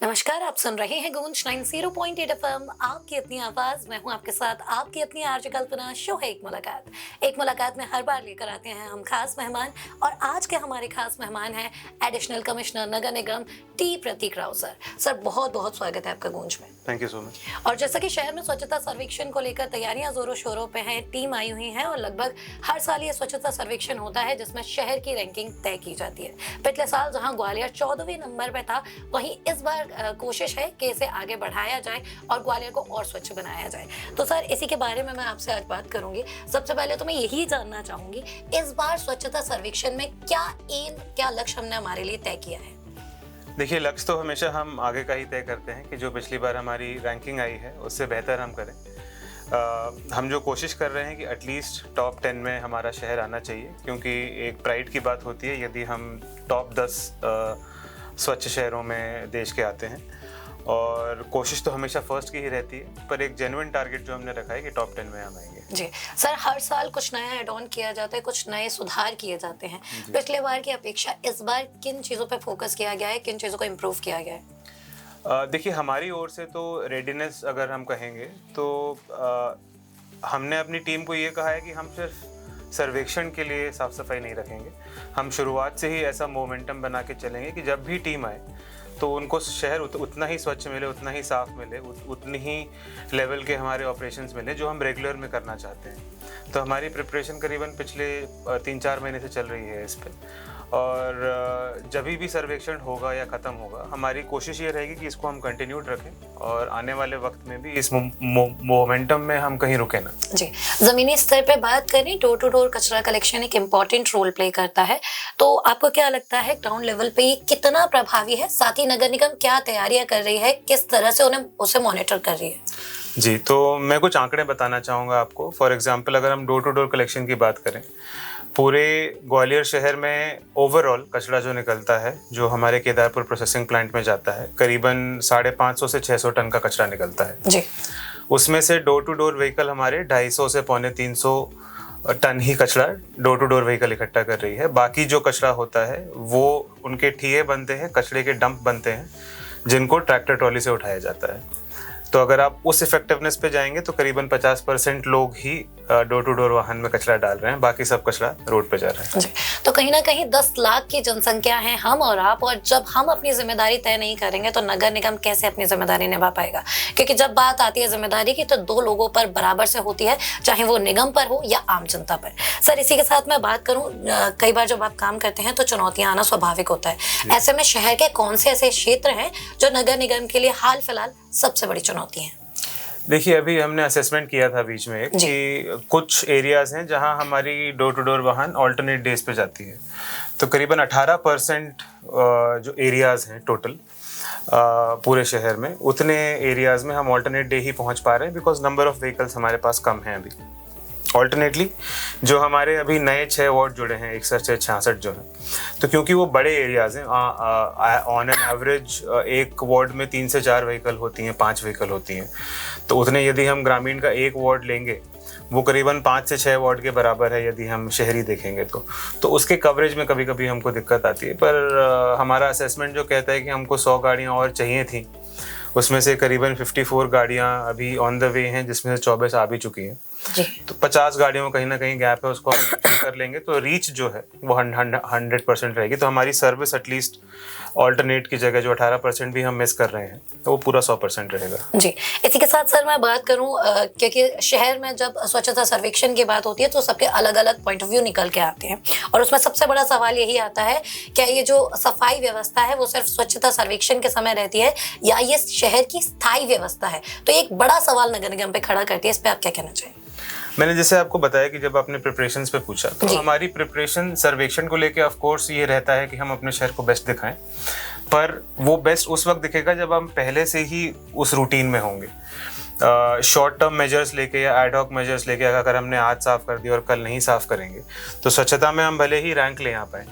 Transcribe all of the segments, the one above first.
नमस्कार, आप सुन रहे हैं गूंज 90.8 एफएम, आपकी अपनी आवाज। मैं हूं आपके साथ आपकी अपनी आरजे कल्पना। शो है एक मुलाकात में हर बार लेकर आते हैं हम खास मेहमान। और आज के हमारे खास मेहमान हैं एडिशनल कमिश्नर नगर निगम टी प्रतीक राव सर। सर, बहुत बहुत स्वागत है आपका गूंज में। Thank you so much. और जैसा कि शहर में स्वच्छता सर्वेक्षण को लेकर तैयारियां जोरों शोरों पे हैं, टीम आई हुई है और लगभग हर साल ये स्वच्छता सर्वेक्षण होता है जिसमें शहर की रैंकिंग तय की जाती है। पिछले साल जहां ग्वालियर 14वें नंबर पे था, वहीं इस बार कोशिश है कि इसे आगे बढ़ाया जाए और ग्वालियर को और स्वच्छ बनाया जाए। तो सर, इसी के बारे में मैं आपसे आज बात करूंगी। सबसे पहले तो मैं यही जानना चाहूंगी, इस बार स्वच्छता सर्वेक्षण में क्या एम, क्या लक्ष्य हमने हमारे लिए तय किया है? देखिए, लक्ष्य तो हमेशा हम आगे का ही तय करते हैं कि जो पिछली बार हमारी रैंकिंग आई है उससे बेहतर हम करें। हम जो कोशिश कर रहे हैं कि एटलीस्ट टॉप 10 में हमारा शहर आना चाहिए, क्योंकि एक प्राइड की बात होती है यदि हम टॉप 10 स्वच्छ शहरों में देश के आते हैं। और कोशिश तो हमेशा फर्स्ट की ही रहती है, पर एक जेन्युइन टारगेट जो हमने रखा है कि टॉप 10 में हम आएंगे। जी सर, हर साल कुछ नया ऐड ऑन किया जाता है, कुछ नए सुधार किए जाते हैं। पिछले बार की अपेक्षा इस बार किन चीज़ों पे फोकस किया गया है, किन चीज़ों को इम्प्रूव किया गया है? देखिए, हमारी ओर से तो रेडीनेस अगर हम कहेंगे तो हमने अपनी टीम को ये कहा है कि हम सिर्फ सर्वेक्षण के लिए साफ सफाई नहीं रखेंगे। हम शुरुआत से ही ऐसा मोमेंटम बना के चलेंगे कि जब भी टीम आए तो उनको शहर उतना ही स्वच्छ मिले, उतना ही साफ मिले, उतनी ही लेवल के हमारे ऑपरेशंस मिले जो हम रेगुलर में करना चाहते हैं। तो हमारी प्रिपरेशन करीबन पिछले 3-4 महीने से चल रही है इस पे। और जब भी सर्वेक्षण होगा या ख़त्म होगा, हमारी कोशिश ये रहेगी कि इसको हम कंटिन्यूड रखें और आने वाले वक्त में भी इस मोमेंटम में हम कहीं रुके ना। जी, ज़मीनी स्तर पे बात करें, डोर टू डोर कचरा कलेक्शन एक इम्पॉर्टेंट रोल प्ले करता है। तो आपको क्या लगता है ग्राउंड लेवल पे ये कितना प्रभावी है? साथ ही नगर निगम क्या तैयारियां कर रही है, किस तरह से उसे मॉनिटर कर रही है? जी, तो मैं कुछ आंकड़े बताना चाहूँगा आपको। फॉर एग्जांपल, अगर हम डोर टू डोर कलेक्शन की बात करें, पूरे ग्वालियर शहर में ओवरऑल कचरा जो निकलता है, जो हमारे केदारपुर प्रोसेसिंग प्लांट में जाता है, करीबन 550 से 600 टन का कचरा निकलता है। जी, उसमें से डोर टू डोर व्हीकल हमारे 250 से 250 टन ही कचरा डोर टू डोर व्हीकल इकट्ठा कर रही है। बाकी जो कचरा होता है वो उनके ठिये बनते हैं, कचरे के डंप बनते हैं, जिनको ट्रैक्टर ट्रॉली से उठाया जाता है। तो अगर आप उस इफेक्टिवनेस पे जाएंगे तो करीबन 50% लोग ही डोर टू डोर वाहन में कचरा डाल रहे हैं, बाकी सब कचरा रोड पे जा रहा है। जी, तो कहीं ना कहीं 10 लाख की जनसंख्या है हम और आप, और जब हम अपनी जिम्मेदारी तय नहीं करेंगे तो नगर निगम कैसे अपनी जिम्मेदारी निभा पाएगा? क्योंकि जब बात आती है जिम्मेदारी की, तो 2 लोगों पर बराबर से होती है, चाहे वो निगम पर हो या आम जनता पर। सर, इसी के साथ मैं बात करूं, कई बार जब आप काम करते हैं तो चुनौतियां आना स्वाभाविक होता है। ऐसे में शहर के कौन से ऐसे क्षेत्र हैं जो नगर निगम के लिए हाल फिलहाल सबसे बड़ी चुनौती है? देखिए, अभी हमने असेसमेंट किया था बीच में कि कुछ एरियाज हैं जहां हमारी डोर टू डोर वाहन ऑल्टरनेट डेज पे जाती है। तो करीबन 18% जो एरियाज हैं टोटल पूरे शहर में, उतने एरियाज में हम ऑल्टरनेट डे ही पहुंच पा रहे हैं, बिकॉज नंबर ऑफ व्हीकल्स हमारे पास कम हैं अभी। ऑल्टरनेटली जो हमारे अभी नए 6 वार्ड जुड़े हैं, 61 से 66 जो हैं, तो क्योंकि वो बड़े एरियाज हैं, ऑन एन एवरेज एक वार्ड में 3 से 4 व्हीकल होती हैं, 5 व्हीकल होती हैं। तो उतने यदि हम ग्रामीण का एक वार्ड लेंगे, वो करीबन 5 से 6 वार्ड के बराबर है यदि हम शहरी देखेंगे तो उसके कवरेज में कभी कभी हमको दिक्कत आती है। पर हमारा असेसमेंट जो कहता है कि हमको 100 गाड़ियाँ और चाहिए थी, उसमें से करीबन 54 गाड़ियाँ अभी ऑन द वे हैं, जिसमें से 24 आ भी चुकी हैं। तो 50 गाड़ियों में कहीं ना कहीं गैप है, उसको हम कर लेंगे तो रीच जो है वो 100% रहेगी। तो हमारी सर्विस एटलीस्ट ऑल्टरनेट की जगह जो 18% भी हम मिस कर रहे हैं, तो वो पूरा 100% रहेगा। जी, इसी के साथ सर मैं बात करूं, क्योंकि शहर में जब स्वच्छता सर्वेक्षण की बात होती है तो सबके अलग अलग पॉइंट ऑफ व्यू निकल के आते हैं, और उसमें सबसे बड़ा सवाल यही आता है, क्या ये जो सफाई व्यवस्था है वो सिर्फ स्वच्छता सर्वेक्षण के समय रहती है या ये शहर की स्थायी व्यवस्था है? तो एक बड़ा सवाल नगर निगम पे खड़ा करती है, इस पे आप क्या कहना चाहिए? मैंने जैसे आपको बताया कि जब आपने प्रिपरेशंस पे पूछा, तो हमारी प्रिपरेशन सर्वेक्षण को लेके ऑफ कोर्स ये रहता है कि हम अपने शहर को बेस्ट दिखाएं, पर वो बेस्ट उस वक्त दिखेगा जब हम पहले से ही उस रूटीन में होंगे। शॉर्ट टर्म मेजर्स लेके या एड हॉक मेजर्स लेके अगर हमने आज साफ कर दिया और कल नहीं साफ करेंगे, तो स्वच्छता में हम भले ही रैंक ले आ पाए,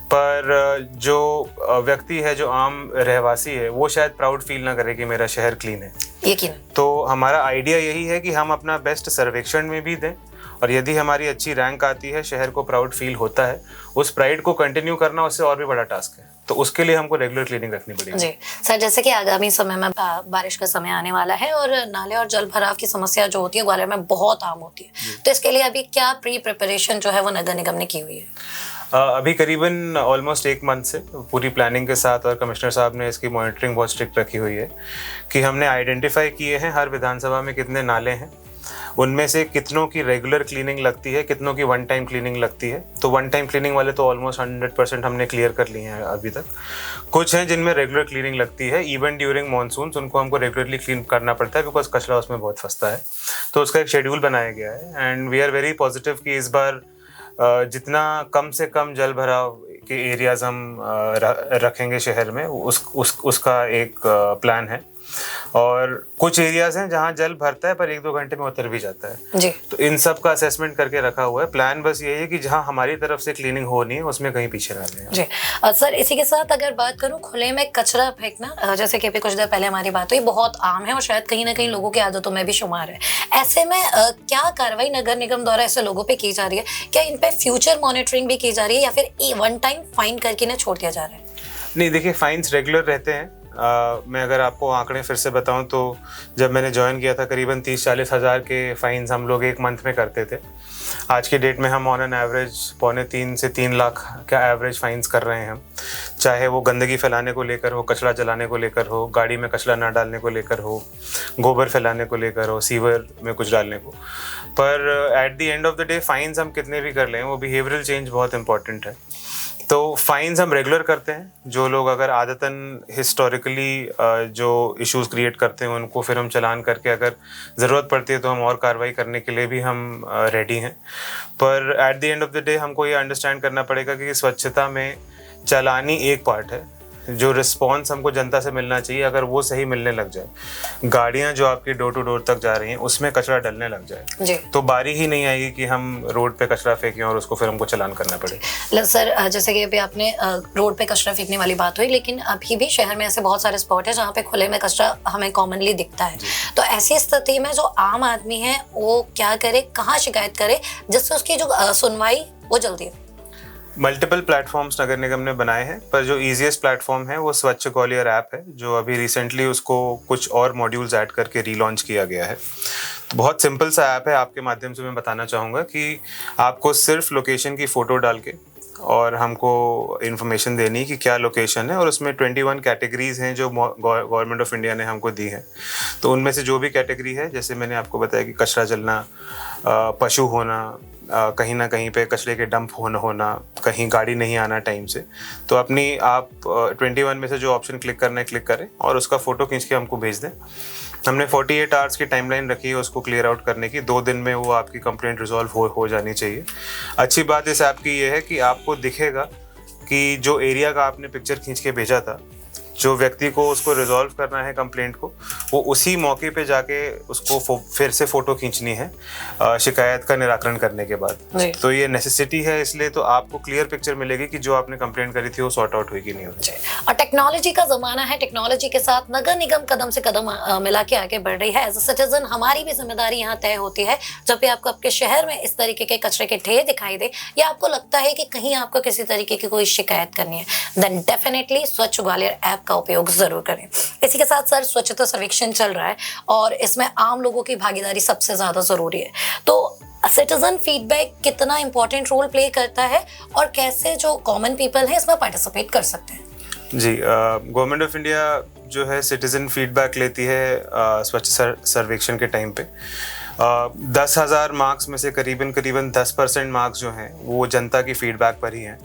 पर जो व्यक्ति है, जो आम रहवासी है, वो शायद प्राउड फील ना करे कि मेरा शहर क्लीन है। यकीन। तो हमारा आइडिया यही है कि हम अपना बेस्ट सर्वेक्षण में भी दें और यदि हमारी अच्छी रैंक आती है, शहर को प्राउड फील होता है, उस प्राइड को कंटिन्यू करना उससे और भी बड़ा टास्क है। तो उसके लिए हमको रेगुलर क्लीनिंग रखनी पड़ेगी। जी सर, जैसे कि आगामी समय में बारिश का समय आने वाला है और नाले और जल भराव की समस्या जो होती है ग्वालियर में बहुत आम होती है, तो इसके लिए अभी क्या प्री प्रिपरेशन जो है वो नगर निगम ने की हुई है? अभी करीबन ऑलमोस्ट 1 मंथ से पूरी प्लानिंग के साथ, और कमिश्नर साहब ने इसकी मॉनिटरिंग बहुत स्ट्रिक्ट रखी हुई है कि हमने आइडेंटिफाई किए हैं हर विधानसभा में कितने नाले हैं, उनमें से कितनों की रेगुलर क्लीनिंग लगती है, कितनों की वन टाइम क्लीनिंग लगती है। तो वन टाइम क्लीनिंग वाले तो ऑलमोस्ट 100% हमने क्लियर कर लिए हैं अभी तक। कुछ हैं जिनमें रेगुलर क्लीनिंग लगती है, इवन ड्यूरिंग मानसून उनको हमको रेगुलरली क्लीन करना पड़ता है, बिकॉज कचरा उसमें बहुत फंसता है। तो उसका एक शेड्यूल बनाया गया है and we are very positive कि इस बार जितना कम से कम जल भराव के एरियाज हम रखेंगे शहर में, उसका एक प्लान है। और कुछ एरियाज हैं जहां जल भरता है पर 1-2 घंटे में उतर भी जाता है जी। तो इन सब का असेसमेंट करके रखा हुआ है। प्लान बस ये है कि जहां हमारी तरफ से क्लीनिंग होनी है उसमें कहीं पीछे ना रहें। जी सर, इसी के साथ अगर बात करूं खुले में कचरा फेंकना, जैसे कि अभी कुछ देर पहले हमारी बात हुई, बहुत आम है और शायद कहीं ना कहीं लोगों की आदतों में भी शुमार है। ऐसे में क्या कार्रवाई नगर निगम द्वारा ऐसे लोगों पे की जा रही है? क्या इन पे फ्यूचर मॉनिटरिंग भी की जा रही है या फिर वन टाइम फाइन करके ना छोड़ दिया जा रहा है? नहीं, देखिए फाइन्स रेगुलर रहते हैं। मैं अगर आपको आंकड़े फिर से बताऊं तो जब मैंने ज्वाइन किया था करीबन 30-40 हज़ार के फाइन्स हम लोग एक मंथ में करते थे। आज की डेट में हम ऑन एन एवरेज 2.25 से 3 लाख का एवरेज फाइन्स कर रहे हैं हम, चाहे वो गंदगी फैलाने को लेकर हो, कचरा जलाने को लेकर हो, गाड़ी में कचरा ना डालने को लेकर हो, गोबर फैलाने को लेकर हो, सीवर में कुछ डालने को। पर at the end of the day fines हम कितने भी कर लें, वो बिहेवियरल चेंज बहुत इंपॉर्टेंट है। तो फाइन्स हम रेगुलर करते हैं। जो लोग अगर आदतन हिस्टोरिकली जो इश्यूज क्रिएट करते हैं उनको फिर हम चालान करके, अगर ज़रूरत पड़ती है तो हम और कार्रवाई करने के लिए भी हम रेडी हैं। पर at the end of the day हमको ये अंडरस्टैंड करना पड़ेगा कि स्वच्छता में चालानी एक पार्ट है, जो रिस्पॉन्स हमको जनता से मिलना चाहिए अगर वो सही मिलने लग जाए, गाड़ियां जो आपकी डोर टू डोर तक जा रही हैं उसमें कचरा डलने लग जाए जी, तो बारी ही नहीं आएगी कि हम रोड पे कचरा फेंकें और उसको फिर हमको चालान करना पड़े। सर, जैसे कि अभी आपने रोड पे कचरा फेंकने वाली बात हुई, लेकिन अभी भी शहर में ऐसे बहुत सारे स्पॉट है जहाँ पे खुले में कचरा हमें कॉमनली दिखता है। तो ऐसी स्थिति में जो आम आदमी है वो क्या करे, कहाँ शिकायत करे जिससे उसकी जो सुनवाई वो जल्दी हो? मल्टीपल प्लेटफॉर्म्स नगर निगम ने बनाए हैं, पर जो ईजीएस्ट प्लेटफॉर्म है वो स्वच्छ ग्वालियर ऐप है, जो अभी रिसेंटली उसको कुछ और मॉड्यूल्स ऐड करके रीलॉन्च किया गया है। तो बहुत सिंपल सा ऐप है। आपके माध्यम से मैं बताना चाहूँगा कि आपको सिर्फ लोकेशन की फ़ोटो डाल के और हमको इन्फॉर्मेशन देनी है कि क्या लोकेशन है, और उसमें 21 कैटेगरीज हैं जो गवर्नमेंट ऑफ इंडिया ने हमको दी हैं। तो उनमें से जो भी कैटेगरी है, जैसे मैंने आपको बताया कि कचरा जलना, पशु होना, कहीं ना कहीं पे कचरे के डंप होना, कहीं गाड़ी नहीं आना टाइम से, तो अपनी आप 21 में से जो ऑप्शन क्लिक करना है क्लिक करें और उसका फ़ोटो खींच के हमको भेज दें। हमने 48 आवर्स की टाइमलाइन रखी है उसको क्लियर आउट करने की। 2 दिन में वो आपकी कंप्लेंट रिजॉल्व हो जानी चाहिए। अच्छी बात इस ऐप की ये है कि आपको दिखेगा कि जो एरिया का आपने पिक्चर खींच के भेजा था, जो व्यक्ति को उसको रिजॉल्व करना है कंप्लेंट को, वो उसी मौके पे जाके उसको फिर से फ़ोटो खींचनी है शिकायत का निराकरण करने के बाद। तो ये नेसेसिटी है, इसलिए तो आपको क्लियर पिक्चर मिलेगी कि जो आपने कंप्लेंट करी थी वो सॉर्ट आउट हुई कि नहीं हुई। और टेक्नोलॉजी का ज़माना है, टेक्नोलॉजी के साथ नगर निगम कदम से कदम मिला के आगे बढ़ रही है। एज अ सिटीजन हमारी भी जिम्मेदारी यहाँ तय होती है। जब भी आपको आपके शहर में इस तरीके के कचरे के ढेर दिखाई दे या आपको लगता है कि कहीं आपको किसी तरीके की कोई शिकायत करनी है, देन डेफिनेटली स्वच्छ ग्वालियर ऐप का उपयोग जरूर करें। इसी के साथ सर, स्वच्छता सर्वेक्षण चल रहा है और इसमें आम लोगों की भागीदारी सबसे ज्यादा जरूरी है। तो सिटीजन फीडबैक कितना इंपॉर्टेंट रोल प्ले करता है और कैसे जो कॉमन पीपल है इसमें पार्टिसिपेट कर सकते हैं? जी, गवर्नमेंट ऑफ इंडिया जो है सिटीजन फीडबैक लेती है स्वच्छ सर्वेक्षण के टाइम पे। 10,000 मार्क्स में से करीबन 10% मार्क्स जो हैं वो जनता की फीडबैक पर ही हैं,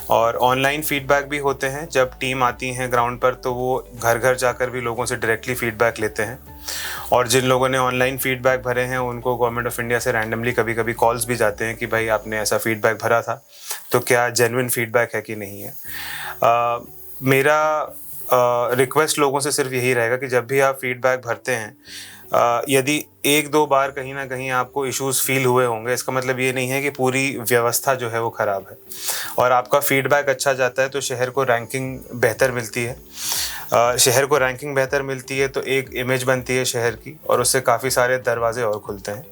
और ऑनलाइन फीडबैक भी होते हैं। जब टीम आती हैं ग्राउंड पर तो वो घर घर जाकर भी लोगों से डायरेक्टली फीडबैक लेते हैं, और जिन लोगों ने ऑनलाइन फीडबैक भरे हैं उनको गवर्नमेंट ऑफ इंडिया से रैंडमली कभी कभी कॉल्स भी जाते हैं कि भाई आपने ऐसा फीडबैक भरा था तो क्या जेन्युइन फीडबैक है कि नहीं है। मेरा रिक्वेस्ट लोगों से सिर्फ यही रहेगा कि जब भी आप फीडबैक भरते हैं, यदि 1-2 बार कहीं ना कहीं आपको इश्यूज़ फील हुए होंगे, इसका मतलब ये नहीं है कि पूरी व्यवस्था जो है वो ख़राब है। और आपका फीडबैक अच्छा जाता है तो शहर को रैंकिंग बेहतर मिलती है। शहर को रैंकिंग बेहतर मिलती है तो एक इमेज बनती है शहर की, और उससे काफ़ी सारे दरवाजे और खुलते हैं।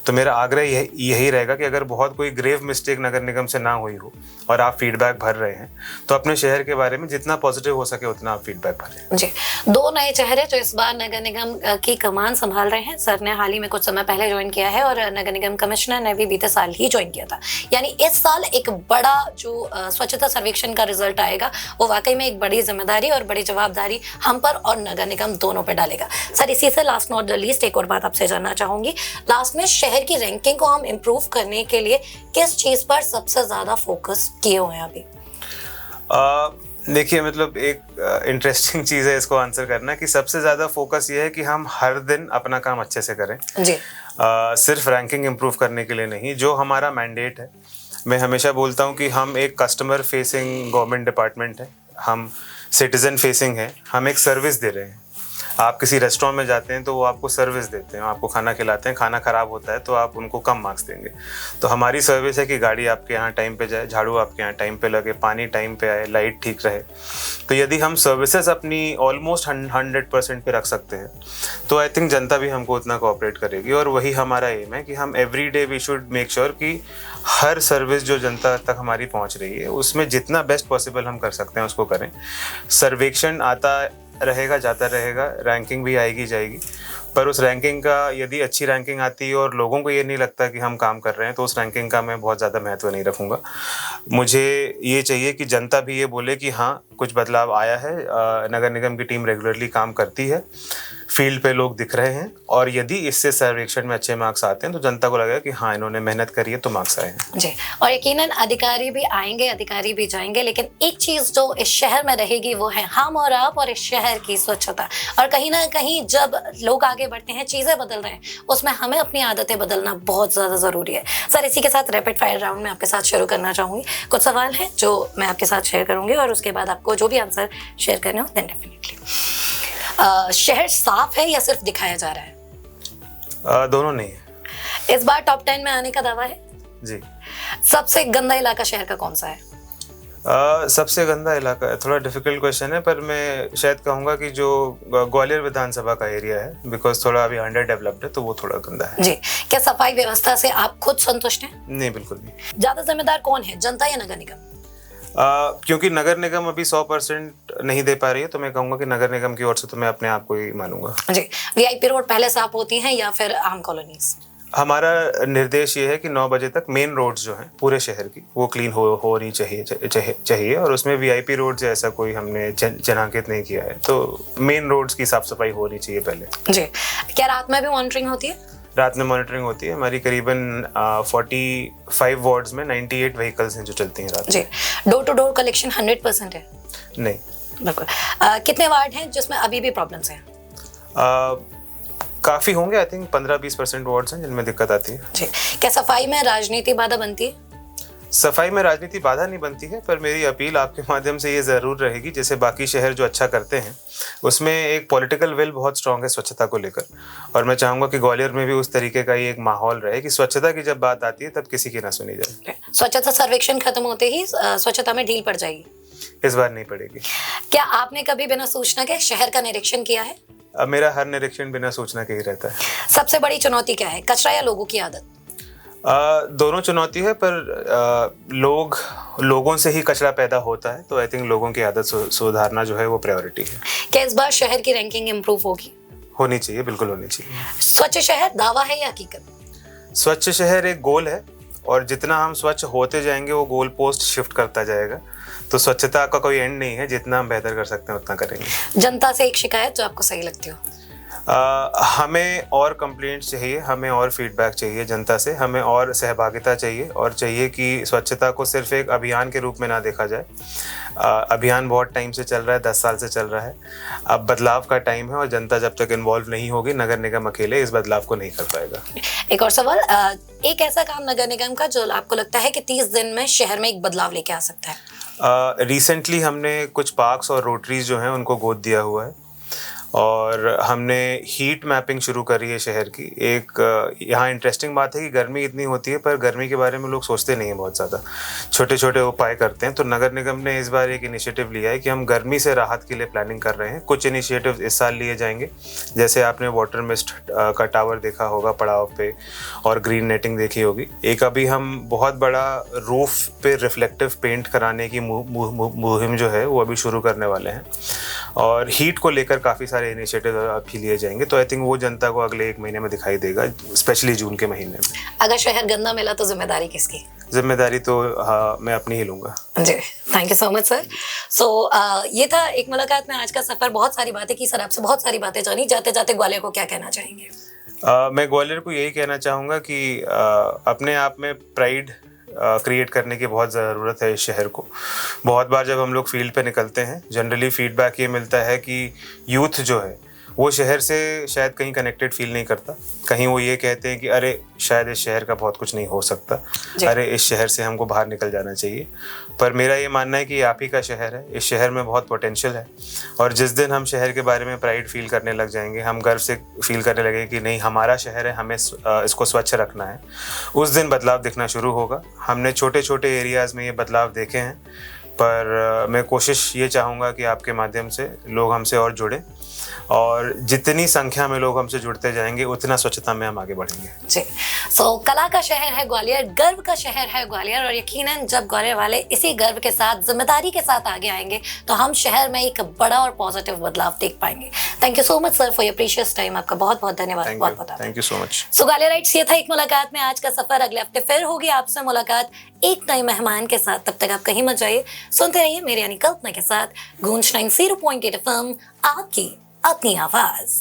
तो मेरा आग्रह यही रहेगा कि अगर बहुत कोई ग्रेव मिस्टेक नगर निगम से ना हुई हो और आप फीडबैक भर रहे हैं तो अपने शहर के बारे में जितना पॉजिटिव हो सके उतना आप फीडबैक भरें। जी, 2 नए चेहरे जो इस बार नगर निगम की कमान संभाल रहे हैं। सर ने हाल ही में कुछ समय पहले ज्वाइन किया है और नगर निगम कमिश्नर ने भी बीते साल ही ज्वाइन किया था। यानी इस साल एक बड़ा जो स्वच्छता सर्वेक्षण का रिजल्ट आएगा वो वाकई में एक बड़ी जिम्मेदारी और बड़ी जवाबदारी हम पर और नगर निगम दोनों पर डालेगा। सर, इसी से लास्ट नॉट द लीस्ट एक और बात आपसे जानना चाहूंगी। लास्ट में शहर की रैंकिंग को हम इम्प्रूव करने के लिए किस चीज पर सबसे ज्यादा फोकस किए हुए हैं अभी? देखिए, मतलब एक इंटरेस्टिंग चीज़ है इसको आंसर करना कि सबसे ज़्यादा फोकस ये है कि हम हर दिन अपना काम अच्छे से करें जी। सिर्फ रैंकिंग इम्प्रूव करने के लिए नहीं, जो हमारा मैंडेट है। मैं हमेशा बोलता हूँ कि हम एक कस्टमर फेसिंग गवर्नमेंट डिपार्टमेंट है, हम सिटीज़न फेसिंग है, हम एक सर्विस दे रहे हैं। आप किसी रेस्टोरेंट में जाते हैं तो वो आपको सर्विस देते हैं, आपको खाना खिलाते हैं, खाना ख़राब होता है तो आप उनको कम मार्क्स देंगे। तो हमारी सर्विस है कि गाड़ी आपके यहाँ टाइम पे जाए, झाड़ू आपके यहाँ टाइम पे लगे, पानी टाइम पे आए, लाइट ठीक रहे। तो यदि हम सर्विसेज अपनी ऑलमोस्ट 100% पे रख सकते हैं तो आई थिंक जनता भी हमको उतना कोऑपरेट करेगी। और वही हमारा एम है कि हम every day we should make sure कि हर सर्विस जो जनता तक हमारी पहुँच रही है उसमें जितना बेस्ट पॉसिबल हम कर सकते हैं उसको करें। सर्वेक्षण आता रहेगा, जाता रहेगा, रैंकिंग भी आएगी जाएगी, पर उस रैंकिंग का यदि अच्छी रैंकिंग आती है और लोगों को ये नहीं लगता कि हम काम कर रहे हैं तो उस रैंकिंग का मैं बहुत ज़्यादा महत्व नहीं रखूँगा। मुझे ये चाहिए कि जनता भी ये बोले कि हाँ, कुछ बदलाव आया है, नगर निगम की टीम रेगुलरली काम करती है, फील्ड पे लोग दिख रहे हैं, और यदि इससे सर्वेक्षण में अच्छे मार्क्स आते हैं तो जनता को लगेगा कि हाँ, इन्होंने मेहनत करी है तो मार्क्स आए हैं जी। और यकीनन अधिकारी भी आएंगे, अधिकारी भी जाएंगे, लेकिन एक चीज जो इस शहर में रहेगी वो है हम और आप और इस शहर की स्वच्छता। और कहीं ना कहीं जब लोग आगे बढ़ते हैं, चीजें बदल रहे हैं, उसमें हमें अपनी आदतें बदलना बहुत ज्यादा जरूरी है। सर, इसी के साथ रैपिड फायर राउंड में आपके साथ शुरू करना चाहूंगी। कुछ सवाल हैं जो मैं आपके साथ शेयर करूंगी और उसके बाद आपको जो भी आंसर शेयर करने हो देन डेफिनेटली। शहर साफ है या सिर्फ दिखाया जा रहा है? दोनों नहीं है। इस बार टॉप 10 में आने का दावा है जी। सबसे गंदा इलाका शहर का कौन सा है? सबसे गंदा इलाका थोड़ा डिफिकल्ट क्वेश्चन है, पर मैं शायद कहूँगा कि जो ग्वालियर विधानसभा का एरिया है, बिकॉज थोड़ा अभी अंडर डेवलप्ड है तो वो थोड़ा गंदा है जी। क्या सफाई व्यवस्था से आप खुद संतुष्ट हैं? नहीं, बिल्कुल नहीं। ज्यादा जिम्मेदार कौन है, जनता या नगर निगम? क्योंकि नगर निगम अभी 100% नहीं दे पा रही है तो मैं कहूँगा कि नगर निगम की ओर से तो मैं अपने आप को ही मानूंगा जी। वीआईपी रोड पहले साफ होती हैं या फिर आम कॉलोनीज? हमारा निर्देश ये है कि 9 बजे तक मेन रोड्स जो हैं पूरे शहर की वो क्लीन होनी चाहिए और उसमें वीआईपी रोड से ऐसा कोई हमने चिन्हांकित नहीं किया है, तो मेन रोड्स की साफ सफाई होनी चाहिए पहले जी। क्या रात में भी मॉनिटरिंग होती है? रात में मॉनिटरिंग होती है हमारी, करीबन 45 वार्ड्स में 98 व्हीकल्स हैं जो चलती हैं रात जी। डोर टू डोर कलेक्शन 100% है? नहीं, बिल्कुल। कितने वार्ड हैं जिसमें अभी भी प्रॉब्लम्स हैं? काफ़ी होंगे, आई थिंक 15-20% वार्ड्स हैं जिनमें दिक्कत आती है जी। क्या सफाई में राजनीति बाधा बनती है? सफाई में राजनीति बाधा नहीं बनती है, पर मेरी अपील आपके माध्यम से ये ज़रूर रहेगी, जैसे बाकी शहर जो अच्छा करते हैं उसमें एक पॉलिटिकल विल बहुत स्ट्रांग है स्वच्छता को लेकर, और मैं चाहूँगा कि ग्वालियर में भी उस तरीके का ही एक माहौल रहे कि स्वच्छता की जब बात आती है तब किसी की ना सुनी जाए। स्वच्छता सर्वेक्षण खत्म होते ही स्वच्छता में ढील पड़ जाएगी? इस बार नहीं पड़ेगी। क्या आपने कभी बिना सूचना के शहर का निरीक्षण किया है? मेरा हर निरीक्षण बिना सूचना के ही रहता है। सबसे बड़ी चुनौती क्या है, कचरा या लोगों की आदत? दोनों चुनौती है, पर लोगों से ही कचरा पैदा होता है, तो आई थिंक लोगों की आदत सुधारना जो है वो प्रायोरिटी है। क्या इस बार शहर की रैंकिंग इम्प्रूव होगी? होनी चाहिए, बिल्कुल होनी चाहिए। स्वच्छ शहर दावा है या हकीकत? स्वच्छ शहर एक गोल है और जितना हम स्वच्छ होते जाएंगे वो गोल पोस्ट शिफ्ट करता जाएगा, तो स्वच्छता का कोई एंड नहीं है, जितना हम बेहतर कर सकते हैं उतना करेंगे। जनता से एक शिकायत जो आपको सही लगती हो? हमें और कंप्लेंट्स चाहिए, हमें और फीडबैक चाहिए जनता से, हमें और सहभागिता चाहिए, और चाहिए कि स्वच्छता को सिर्फ एक अभियान के रूप में ना देखा जाए। अभियान बहुत टाइम से चल रहा है, 10 साल से चल रहा है, अब बदलाव का टाइम है और जनता जब तक इन्वॉल्व नहीं होगी, नगर निगम अकेले इस बदलाव को नहीं कर पाएगा। एक और सवाल, एक ऐसा काम नगर निगम का जो आपको लगता है कि 30 दिन में शहर में एक बदलाव लेके आ सकता है? रिसेंटली हमने कुछ पार्क्स और रोटरीज जो हैं उनको गोद दिया हुआ है, और हमने हीट मैपिंग शुरू करी है शहर की। एक यहाँ इंटरेस्टिंग बात है कि गर्मी इतनी होती है पर गर्मी के बारे में लोग सोचते नहीं हैं बहुत ज़्यादा, छोटे छोटे उपाय करते हैं। तो नगर निगम ने इस बार एक इनिशिएटिव लिया है कि हम गर्मी से राहत के लिए प्लानिंग कर रहे हैं। कुछ इनिशिएटिव इस साल लिए जाएंगे, जैसे आपने वाटर मिस्ट का टावर देखा होगा पड़ाव पे और ग्रीन नेटिंग देखी होगी। एक अभी हम बहुत बड़ा रूफ पे रिफ्लेक्टिव पेंट कराने की मुहिम जो है वो अभी शुरू करने वाले हैं, और हीट को लेकर काफ़ी सारे इनिशिएटिव अभी लिए जाएंगे। तो आई थिंक वो जनता को अगले 1 महीने में दिखाई देगा, स्पेशली जून के महीने में। अगर शहर गंदा मिला तो जिम्मेदारी किसकी? जिम्मेदारी तो हाँ मैं अपनी ही लूँगा जी। Thank you so much sir. So ये था एक मुलाकात में आज का सफर। बहुत सारी बातें की सर, आपसे बहुत सारी बातें जानी। जाते जाते ग्वालियर को क्या कहना चाहेंगे? मैं ग्वालियर को यही कहना चाहूँगा कि अपने आप में प्राइड क्रिएट करने की बहुत ज़रूरत है इस शहर को। बहुत बार जब हम लोग फील्ड पे निकलते हैं, जनरली फीडबैक ये मिलता है कि यूथ जो है वो शहर से शायद कहीं कनेक्टेड फील नहीं करता। कहीं वो ये कहते हैं कि अरे शायद इस शहर का बहुत कुछ नहीं हो सकता, अरे इस शहर से हमको बाहर निकल जाना चाहिए। पर मेरा ये मानना है कि ये आप ही का शहर है, इस शहर में बहुत पोटेंशियल है, और जिस दिन हम शहर के बारे में प्राइड फील करने लग जाएंगे, हम गर्व से फील करने लगेंगे कि नहीं हमारा शहर है, हमें इसको स्वच्छ रखना है, उस दिन बदलाव दिखना शुरू होगा। हमने छोटे छोटे एरियाज़ में ये बदलाव देखे हैं, पर मैं कोशिश ये चाहूँगा कि आपके माध्यम से लोग हमसे और जुड़े, और जितनी संख्या में लोग हमसे जुड़ते जाएंगे उतना स्वच्छता में हम आगे बढ़ेंगे। जी। सो कला का शहर है ग्वालियर, गर्व का शहर है ग्वालियर, और यकीनन जब ग्वालियर वाले इसी गर्व के साथ, जिम्मेदारी के साथ आगे आएंगे तो हम शहर में एक बड़ा और पॉजिटिव बदलाव देख पाएंगे। Thank you so much sir for your precious time. आपका बहुत बहुत धन्यवाद। Thank you so much. So Gwaliorites, ये था एक मुलाकात में आज का सफर। अगले हफ्ते फिर होगी आपसे मुलाकात एक नए मेहमान के साथ। तब तक आप कहीं मत जाइए, सुनते रहिए मेरे यानी कल्पना के साथ गूंज 90.8 FM, आपकी अपनी आवाज।